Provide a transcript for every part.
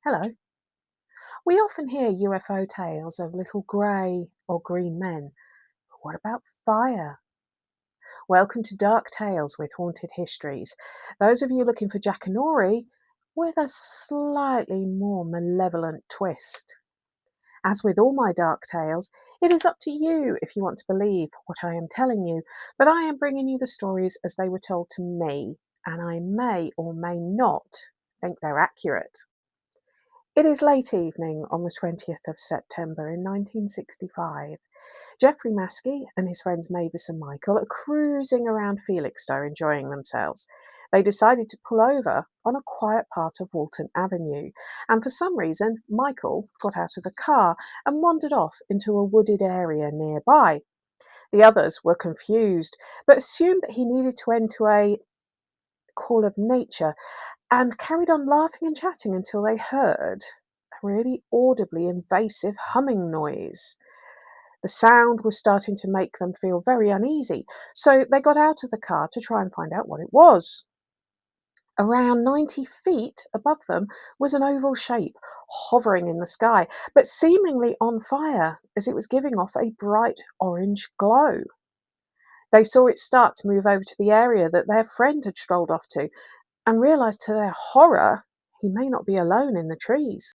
Hello. We often hear UFO tales of little grey or green men. But what about fire? Welcome to Dark Tales with Haunted Histories. Those of you looking for Jackanory with a slightly more malevolent twist. As with all my dark tales, it is up to you if you want to believe what I am telling you, but I am bringing you the stories as they were told to me, and I may or may not think they're accurate. It is late evening on the 20th of September in 1965. Geoffrey Maskey and his friends Mavis and Michael are cruising around Felixstowe enjoying themselves. They decided to pull over on a quiet part of Walton Avenue, and for some reason, Michael got out of the car and wandered off into a wooded area nearby. The others were confused, but assumed that he needed to enter a call of nature and carried on laughing and chatting until they heard a really audibly invasive humming noise. The sound was starting to make them feel very uneasy, so they got out of the car to try and find out what it was. Around 90 feet above them was an oval shape, hovering in the sky, but seemingly on fire as it was giving off a bright orange glow. They saw it start to move over to the area that their friend had strolled off to, and realised to their horror he may not be alone in the trees.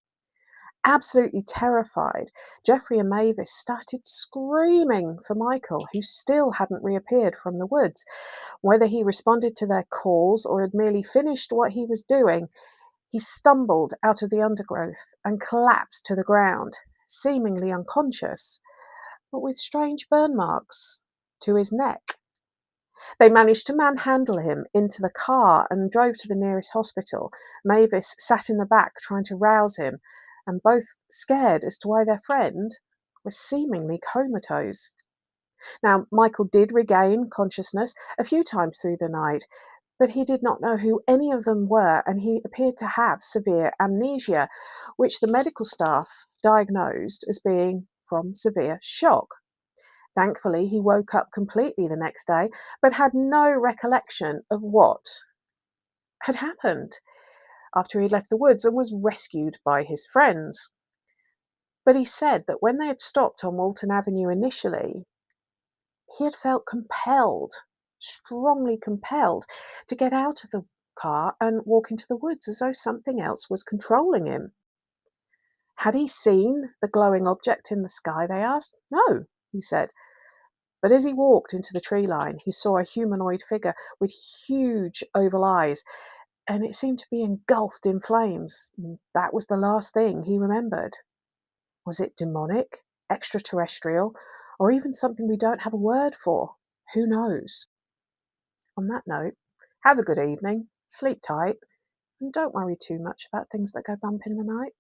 Absolutely terrified, Geoffrey and Mavis started screaming for Michael, who still hadn't reappeared from the woods. Whether he responded to their calls or had merely finished what he was doing, he stumbled out of the undergrowth and collapsed to the ground, seemingly unconscious, but with strange burn marks to his neck. They managed to manhandle him into the car and drove to the nearest hospital. Mavis sat in the back trying to rouse him, and both scared as to why their friend was seemingly comatose. Now, Michael did regain consciousness a few times through the night, but he did not know who any of them were, and he appeared to have severe amnesia, which the medical staff diagnosed as being from severe shock. Thankfully, he woke up completely the next day, but had no recollection of what had happened after he left the woods and was rescued by his friends. But he said that when they had stopped on Walton Avenue initially, he had felt compelled, strongly compelled, to get out of the car and walk into the woods as though something else was controlling him. Had he seen the glowing object in the sky, they asked? No, he said. But as he walked into the tree line, he saw a humanoid figure with huge oval eyes, and it seemed to be engulfed in flames. That was the last thing he remembered. Was it demonic, extraterrestrial, or even something we don't have a word for? Who knows? On that note, have a good evening, sleep tight, and don't worry too much about things that go bump in the night.